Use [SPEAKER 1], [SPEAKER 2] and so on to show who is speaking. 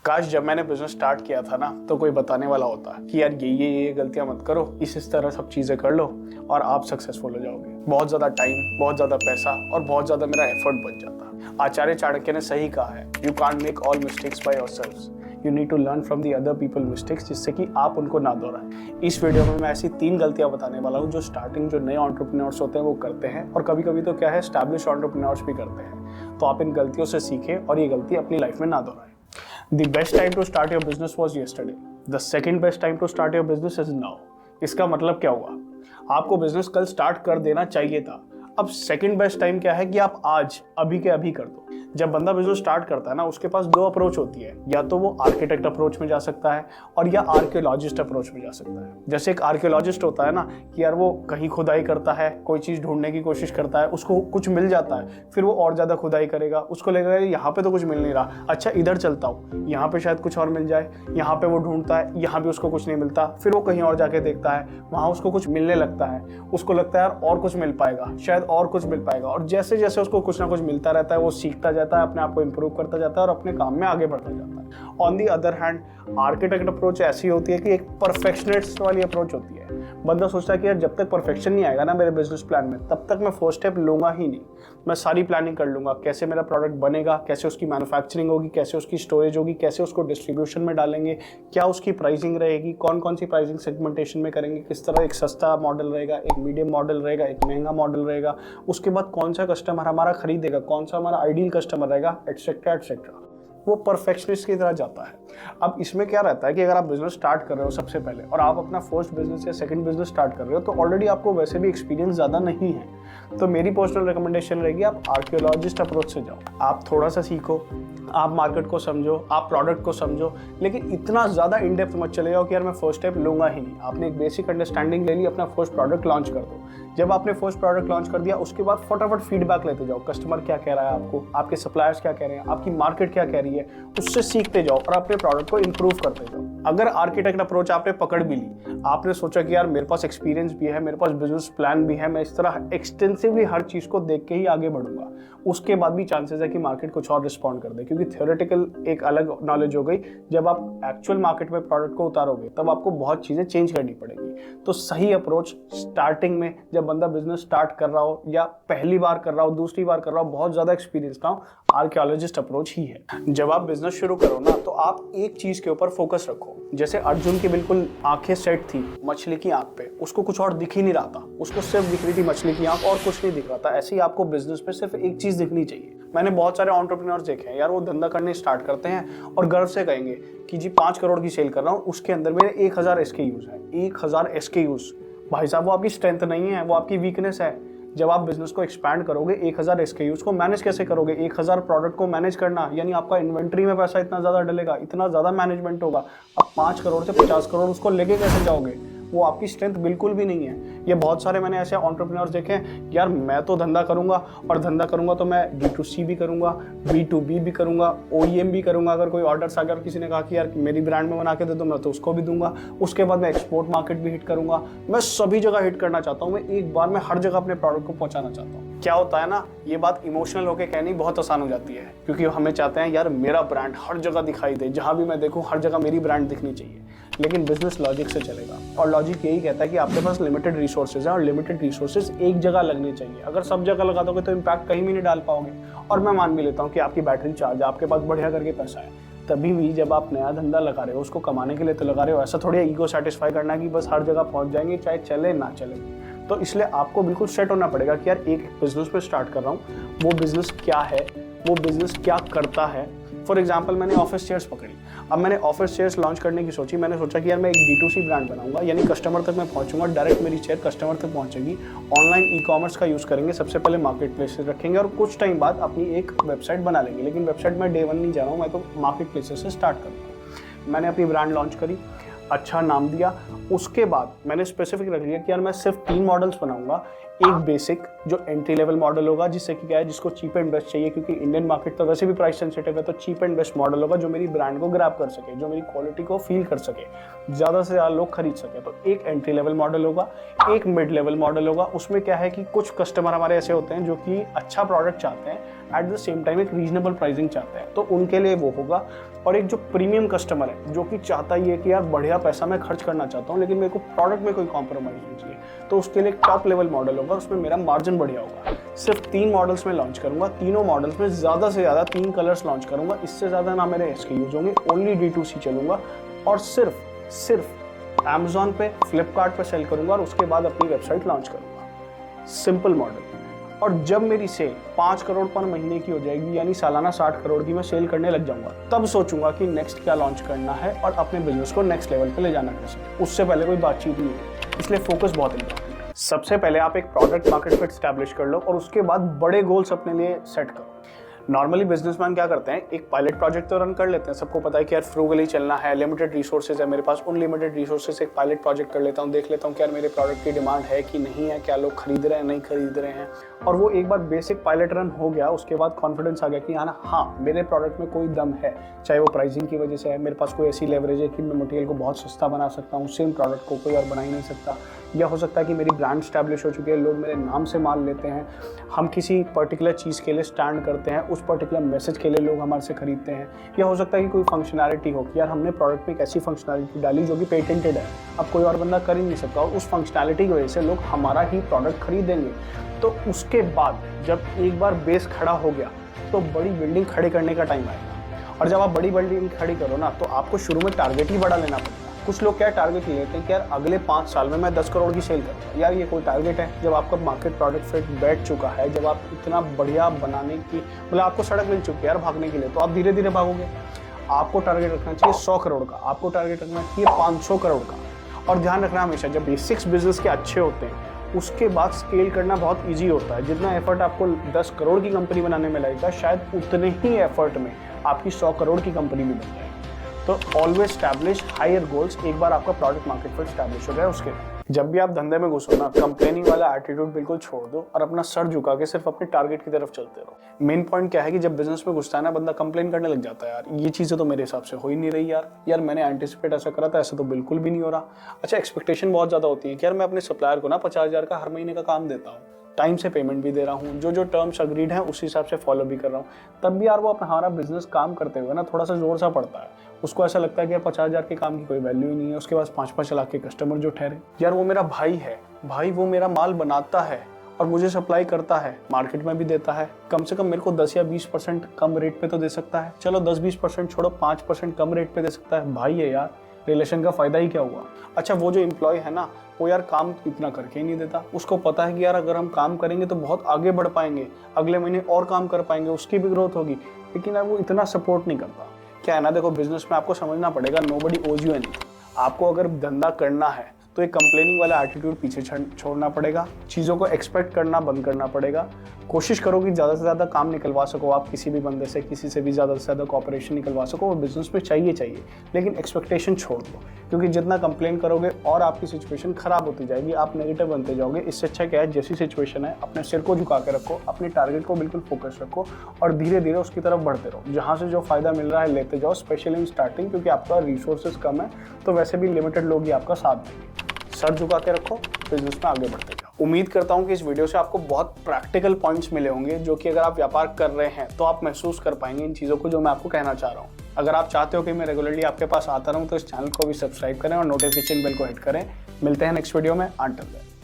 [SPEAKER 1] काश जब मैंने बिजनेस स्टार्ट किया था ना तो कोई बताने वाला होता कि यार ये गलतियां मत करो, इस तरह सब चीजें कर लो और आप सक्सेसफुल हो जाओगे। बहुत ज्यादा टाइम, बहुत ज्यादा पैसा और बहुत ज्यादा मेरा एफर्ट बच जाता। आचार्य चाणक्य ने सही कहा है, you can't make all mistakes by yourselves, you need to learn from the other people mistakes, जिससे कि आप उनको ना दोहराएं। इस वीडियो में मैं ऐसी 3 गलतियां बताने वाला हूं जो स्टार्टिंग जो नए एंटरप्रेन्योर्स होते हैं वो करते हैं और कभी कभी तो क्या है एस्टैब्लिश एंटरप्रेन्योर्स भी करते हैं। तो आप इन गलतियों से सीखें और ये गलती अपनी लाइफ में ना दोहराएं। The best time to start your business was yesterday. The second best time to start your business is now. इसका मतलब क्या हुआ? आपको बिजनेस कल स्टार्ट कर देना चाहिए था। अब सेकंड बेस्ट टाइम क्या है कि आप आज अभी के अभी कर दो। जब बंदा बिजनेस स्टार्ट करता है ना, उसके पास 2 अप्रोच होती है, या तो वो आर्किटेक्ट अप्रोच में जा सकता है और या आर्कियोलॉजिस्ट अप्रोच में जा सकता है। जैसे एक आर्कियोलॉजिस्ट होता है ना कि यार वो कहीं खुदाई करता है, कोई चीज़ ढूंढने की कोशिश करता है, उसको कुछ मिल जाता है, फिर वो और ज़्यादा खुदाई करेगा, उसको लगेगा यहाँ पे तो कुछ मिल नहीं रहा, अच्छा इधर चलता हूँ, यहाँ पे शायद कुछ और मिल जाए, यहाँ पे वो ढूंढता है, यहाँ भी उसको कुछ नहीं मिलता, फिर वो कहीं और जाके देखता है, वहाँ उसको कुछ मिलने लगता है, उसको लगता है यार और कुछ मिल पाएगा, शायद और कुछ मिल पाएगा, और जैसे जैसे उसको कुछ ना कुछ मिलता रहता है वो सीखता जाता है, अपने आप को इंप्रूव करता जाता है और अपने काम में आगे बढ़ता जाता है। On the other hand architect approach ऐसी होती है कि एक परफेक्शनिस्ट वाली अप्रोच होती है। बंदा सोचता है कि यार जब तक परफेक्शन नहीं आएगा ना मेरे बिजनेस प्लान में, तब तक मैं फर्स्ट स्टेप लूंगा ही नहीं। मैं सारी प्लानिंग कर लूंगा, कैसे मेरा प्रोडक्ट बनेगा, कैसे उसकी मैन्युफैक्चरिंग होगी, कैसे उसकी स्टोरेज होगी, कैसे उसको डिस्ट्रीब्यूशन में डालेंगे, क्या उसकी प्राइसिंग रहेगी, कौन कौन सी प्राइसिंग सेगमेंटेशन में करेंगे, किस तरह एक सस्ता मॉडल रहेगा, एक मीडियम मॉडल रहेगा, एक महंगा मॉडल रहेगा, उसके बाद कौन सा कस्टमर हमारा खरीदेगा, कौन सा हमारा आइडियल कस्टमर रहेगा, एटसेट्रा एटसेट्रा। वो परफेक्शनिस्ट की तरह जाता है। अब इसमें क्या रहता है कि अगर आप बिजनेस स्टार्ट कर रहे हो सबसे पहले और आप अपना फर्स्ट बिजनेस या सेकंड बिजनेस स्टार्ट कर रहे हो तो ऑलरेडी आपको वैसे भी एक्सपीरियंस ज़्यादा नहीं है। तो मेरी पर्सनल रिकमेंडेशन रहेगी आप आर्कियोलॉजिस्ट अप्रोच से जाओ। आप थोड़ा सा सीखो, आप मार्केट को समझो, आप प्रोडक्ट को समझो, लेकिन इतना ज़्यादा इन डेप्थ मत चले जाओ कि यार मैं फर्स्ट स्टेप लूंगा ही नहीं। आपने एक बेसिक अंडरस्टैंडिंग ले ली, अपना फर्स्ट प्रोडक्ट लॉन्च कर दो। जब आपने फर्स्ट प्रोडक्ट लॉन्च कर दिया उसके बाद फटाफट फीडबैक लेते जाओ, कस्टमर क्या कह रहा है आपको, आपके सप्लायर्स क्या कह रहे हैं, आपकी मार्केट क्या कह रही है, उससे सीखते जाओ और अपने प्रोडक्ट को इंप्रूव करते जाओ। अगर आर्किटेक्ट अप्रोच आपने पकड़ भी ली, आपने सोचा कि यार मेरे पास एक्सपीरियंस भी है, मेरे पास बिजनेस प्लान भी है, मैं इस तरह एक्सटेंसिवली हर चीज़ को देख के ही आगे बढ़ूंगा, उसके बाद भी चांसेस है कि मार्केट कुछ और रिस्पॉन्ड कर दे, क्योंकि थ्योरेटिकल एक अलग नॉलेज हो गई, जब आप एक्चुअल मार्केट में प्रोडक्ट को उतारोगे तब आपको बहुत चीज़ें चेंज करनी पड़ेगी। तो सही अप्रोच स्टार्टिंग में, जब बंदा बिजनेस स्टार्ट कर रहा हो या पहली बार कर रहा हो, दूसरी बार कर रहा हो, बहुत ज़्यादा एक्सपीरियंस ना हो, आर्कियोलॉजिस्ट अप्रोच ही है। जब आप बिजनेस शुरू करो ना तो आप एक चीज़ के ऊपर फोकस रखो। जैसे अर्जुन की बिल्कुल आंखें सेट थी मछली की आंख पे, उसको कुछ और दिख ही नहीं रहा था, उसको सिर्फ दिख रही थी मछली की आंख और कुछ नहीं दिख रहा था। ऐसे ही आपको बिजनेस में सिर्फ एक चीज़ दिखनी चाहिए। मैंने बहुत सारे एंटरप्रेन्योर्स देखे हैं यार, वो धंधा करने स्टार्ट करते हैं और गर्व से कहेंगे कि जी 5 करोड़ की सेल कर रहा हूँ, उसके अंदर मेरे 1000 SKUs है। 1000 SKUs भाई साहब, वो आपकी स्ट्रेंथ नहीं है, वो आपकी वीकनेस है। जब आप बिजनेस को एक्सपैंड करोगे, 1000 SKUs को मैनेज कैसे करोगे? 1000 प्रोडक्ट को मैनेज करना, यानी आपका इन्वेंट्री में पैसा इतना ज़्यादा डलेगा, इतना ज़्यादा मैनेजमेंट होगा। अब 5 करोड़ से 50 करोड़ उसको लेके कैसे जाओगे? वो आपकी स्ट्रेंथ बिल्कुल भी नहीं है। ये बहुत सारे मैंने ऐसे एंटरप्रेन्योर्स देखे हैं, यार मैं तो धंधा करूंगा और धंधा करूंगा तो मैं D2C भी करूंगा, B2B भी करूंगा, OEM भी करूंगा। अगर कोई ऑर्डर्स आ गया और किसी ने कहा कि यार मेरी ब्रांड में बना के दे दो, मैं तो उसको भी दूंगा। उसके बाद मैं एक्सपोर्ट मार्केट भी हिट करूंगा। मैं सभी जगह हिट करना चाहता हूँ, मैं एक बार में हर जगह अपने प्रोडक्ट को पहुंचाना चाहता हूँ। क्या होता है ना, ये बात इमोशनल होकर कहनी बहुत आसान हो जाती है, क्योंकि हमें चाहते हैं यार मेरा ब्रांड हर जगह दिखाई दे, जहां भी मैं देखूं हर जगह मेरी ब्रांड दिखनी चाहिए। लेकिन बिजनेस लॉजिक से चलेगा, और लॉजिक यही कहता है कि आपके पास लिमिटेड रिसोर्सेज है और लिमिटेड रिसोर्सेज एक जगह लगने चाहिए। अगर सब जगह लगा दोगे तो इम्पैक्ट कहीं भी नहीं डाल पाओगे। और मैं मान भी लेता हूँ कि आपकी बैटरी चार्ज है, आपके पास बढ़िया करके पैसा है, तभी भी जब आप नया धंधा लगा रहे हो उसको कमाने के लिए तो लगा रहे हो। ऐसा थोड़ी ईगो सेटिस्फाई करना कि बस हर जगह पहुंच जाएंगे चाहे चले ना चले। तो इसलिए आपको बिल्कुल सेट होना पड़ेगा कि यार एक बिजनेस पे स्टार्ट कर रहा हूँ, वो बिजनेस क्या है, वो बिजनेस क्या करता है। फॉर एग्जाम्पल मैंने ऑफिस चेयर्स पकड़ी। अब मैंने ऑफिस चेयर्स लॉन्च करने की सोची। मैंने सोचा कि यार मैं एक D2C ब्रांड बनाऊंगा, यानी कस्टमर तक मैं पहुंचूंगा, डायरेक्ट मेरी चेयर कस्टमर तक पहुंचेगी। ऑनलाइन ई-कॉमर्स का यूज़ करेंगे, सबसे पहले मार्केट प्लेसेस रखेंगे और कुछ टाइम बाद अपनी एक वेबसाइट बना लेंगे। लेकिन वेबसाइट में डे 1 नहीं जा रहा हूँ, मैं तो मार्केट प्लेसेस से स्टार्ट करूँगा। मैंने अपनी ब्रांड लॉन्च करी, अच्छा नाम दिया। उसके बाद मैंने स्पेसिफिक रख लिया कि यार मैं सिर्फ 3 मॉडल्स बनाऊंगा। एक बेसिक जो एंट्री लेवल मॉडल होगा, जिससे कि क्या है, जिसको चीप एंड बेस्ट चाहिए, क्योंकि इंडियन मार्केट तो वैसे भी प्राइस सेंसिटिव है, तो चीप एंड बेस्ट मॉडल होगा जो मेरी ब्रांड को ग्रैब कर सके, जो मेरी क्वालिटी को फील कर सके, ज़्यादा से ज़्यादा लोग खरीद सके। तो एक एंट्री लेवल मॉडल होगा, एक मिड लेवल मॉडल होगा। उसमें क्या है कि कुछ कस्टमर हमारे ऐसे होते हैं जो कि अच्छा प्रोडक्ट चाहते हैं एट द सेम टाइम एक रीजनेबल प्राइसिंग चाहते हैं, तो उनके लिए वो होगा। और एक जो प्रीमियम कस्टमर है जो कि चाहता ही है कि यार बढ़िया पैसा मैं खर्च करना चाहता हूँ लेकिन मेरे को प्रोडक्ट में कोई कॉम्प्रोमाइज़ नहीं चाहिए, तो उसके लिए टॉप लेवल मॉडल होगा, उसमें मेरा मार्जिन बढ़िया होगा। सिर्फ 3 मॉडल्स में लॉन्च करूंगा, तीनों मॉडल्स में ज़्यादा से ज़्यादा 3 कलर्स लॉन्च करूंगा, इससे ज़्यादा ना मेरे SKUs होंगे, ओनली D2C चलूंगा और सिर्फ Amazon पे, फ्लिपकार्ट पे सेल करूंगा और उसके बाद अपनी वेबसाइट लॉन्च करूंगा। Simple model. और जब मेरी सेल 5 करोड़ पर महीने की हो जाएगी, यानी सालाना 60 करोड़ की मैं सेल करने लग जाऊंगा, तब सोचूंगा कि नेक्स्ट क्या लॉन्च करना है और अपने बिजनेस को नेक्स्ट लेवल पे ले जाना कैसे। उससे पहले कोई बातचीत नहीं है, इसलिए फोकस बहुत इंपॉर्टेंट है। सबसे पहले आप एक प्रोडक्ट मार्केट फिट स्टैब्लिश कर लो और उसके बाद बड़े गोल्स अपने लिए सेट करो। नॉर्मली बिजनेसमैन क्या करते हैं, एक पायलट प्रोजेक्ट तो रन कर लेते हैं, सबको पता है कि यार फ्रूगली चलना है, लिमिटेड रिसोर्सेज है मेरे पास, उन लिमिटेड रिसोर्सेज एक पायलट प्रोजेक्ट कर लेता हूँ, देख लेता हूँ कि यार मेरे प्रोडक्ट की डिमांड है कि नहीं है, क्या लोग खरीद रहे हैं नहीं खरीद रहे हैं। और वो एक बार बेसिक पायलट रन हो गया, उसके बाद कॉन्फिडेंस आ गया कि हाँ मेरे प्रोडक्ट में कोई दम है, चाहे वो प्राइसिंग की वजह से है, मेरे पास कोई ऐसी लेवरेज है कि मैं मटेरियल को बहुत सस्ता बना सकता हूँ, सेम प्रोडक्ट को कोई और बना ही नहीं सकता। या हो सकता है कि मेरी ब्रांड स्टैब्लिश हो चुकी है, लोग मेरे नाम से माल लेते हैं, हम किसी पर्टिकुलर चीज़ के लिए स्टैंड करते हैं, उस पर्टिकुलर मैसेज के लिए लोग हमारे से खरीदते हैं। या हो सकता है कि कोई फंक्शनैलिटी हो कि यार हमने प्रोडक्ट में एक ऐसी फंक्शनैलिटी डाली जो कि पेटेंटेड है, अब कोई और बंदा कर ही नहीं सकता, और उस फंक्शनैलिटी की वजह से लोग हमारा ही प्रोडक्ट खरीदेंगे। तो उसके बाद जब एक बार बेस खड़ा हो गया तो बड़ी बिल्डिंग खड़ी करने का टाइम आएगा। और जब आप बड़ी बिल्डिंग खड़ी करो ना, तो आपको शुरू में टारगेट ही बड़ा लेना पड़ेगा। कुछ लोग क्या टारगेट लेते हैं कि यार अगले 5 साल में मैं 10 करोड़ की सेल करूँगा। यार ये कोई टारगेट है? जब आपका मार्केट प्रोडक्ट फिट बैठ चुका है, जब आप इतना बढ़िया बनाने की मतलब आपको सड़क मिल चुकी है यार भागने के लिए, तो आप धीरे धीरे भागोगे। आपको टारगेट रखना चाहिए 100 करोड़ का, आपको टारगेट रखना चाहिए 500 करोड़ का। और ध्यान रखना हमेशा, जब बेसिक्स बिजनेस के अच्छे होते हैं उसके बाद स्केल करना बहुत ईजी होता है। जितना एफर्ट आपको 10 करोड़ की कंपनी बनाने में लगेगा, शायद उतने ही एफर्ट में आपकी 100 करोड़ की कंपनी भी बन जाएगी। तो ऑलवेज स्टैब्लिश हायर गोल्स। एक बार आपका प्रोडक्ट मार्केट फिट स्टैब्लिश हो गया, उसके जब भी आप धंधे में घुसो ना, कंप्लेनिंग वाला एटीट्यूड बिल्कुल छोड़ दो और अपना सर झुका के सिर्फ अपने टारगेट की तरफ चलते रहो। मेन पॉइंट क्या है कि जब बिजनेस में घुसता है ना, बंदा कंप्लेन करने लग जाता है, यार ये चीज़ें तो मेरे हिसाब से हो ही नहीं रही, यार मैंने एंटिसिपेट ऐसा करा था, ऐसा तो बिल्कुल भी नहीं हो रहा। अच्छा, एक्सपेक्टेशन बहुत ज़्यादा होती है कि यार मैं अपने सप्लायर को ना 50,000 का हर महीने का काम देता हूँ, टाइम से पेमेंट भी दे रहा हूँ, जो टर्म्स अग्रीड हैं उस हिसाब से फॉलो भी कर रहा हूँ, तब भी यार वो अपना हमारा बिजनेस काम करते हुए ना थोड़ा सा जोर सा पड़ता है। उसको ऐसा लगता है कि यार 50,000 के काम की कोई वैल्यू ही नहीं है, उसके पास 5-5 लाख के कस्टमर जो ठहरे। यार वो मेरा भाई है, भाई वो मेरा माल बनाता है और मुझे सप्लाई करता है, मार्केट में भी देता है, कम से कम मेरे को 10 या 20% कम रेट पे तो दे सकता है। चलो 10-20% छोड़ो, 5% कम रेट पे दे सकता है। भाई है यार, रिलेशन का फायदा ही क्या हुआ। अच्छा, वो जो एम्प्लॉय है ना, वो यार काम इतना करके ही नहीं देता, उसको पता है कि यार अगर हम काम करेंगे तो बहुत आगे बढ़ पाएंगे, अगले महीने और काम कर पाएंगे, उसकी भी ग्रोथ होगी, लेकिन यार वो इतना सपोर्ट नहीं करता। क्या है ना, देखो बिजनेस में आपको समझना पड़ेगा, नोबडी ओज यू एनीथिंग। आपको अगर धंधा करना है तो एक कंप्लेनिंग वाला एटीट्यूड पीछे छोड़ना पड़ेगा, चीज़ों को एक्सपेक्ट करना बंद करना पड़ेगा। कोशिश करो कि ज़्यादा से ज़्यादा काम निकलवा सको आप किसी भी बंदे से, किसी से भी ज़्यादा से ज़्यादा कॉपरेशन निकलवा सको, वो बिजनेस में चाहिए, लेकिन एक्सपेक्टेशन छोड़ दो, क्योंकि जितना कंप्लेन करोगे और आपकी सिचुएशन खराब होती जाएगी, आप नेगेटिव बनते जाओगे। इससे अच्छा क्या है, जैसी सिचुएशन है अपने सिर को झुका के रखो, अपने टारगेट को बिल्कुल फोकस रखो और धीरे धीरे उसकी तरफ बढ़ते रहो। जहाँ से जो फायदा मिल रहा है लेते जाओ, स्पेशली इन स्टार्टिंग, क्योंकि आपका रिसोर्सेज कम है, तो वैसे भी लिमिटेड लोग ही आपका साथ देंगे। सर झुका के रखो, बिजनेस में आगे बढ़ते जाओ। उम्मीद करता हूँ कि इस वीडियो से आपको बहुत प्रैक्टिकल पॉइंट्स मिले होंगे, जो कि अगर आप व्यापार कर रहे हैं तो आप महसूस कर पाएंगे इन चीज़ों को जो मैं आपको कहना चाह रहा हूँ। अगर आप चाहते हो कि मैं रेगुलरली आपके पास आता रहूँ तो इस चैनल को भी सब्सक्राइब करें और नोटिफिकेशन बेल को हिट करें। मिलते हैं नेक्स्ट वीडियो में। Until then.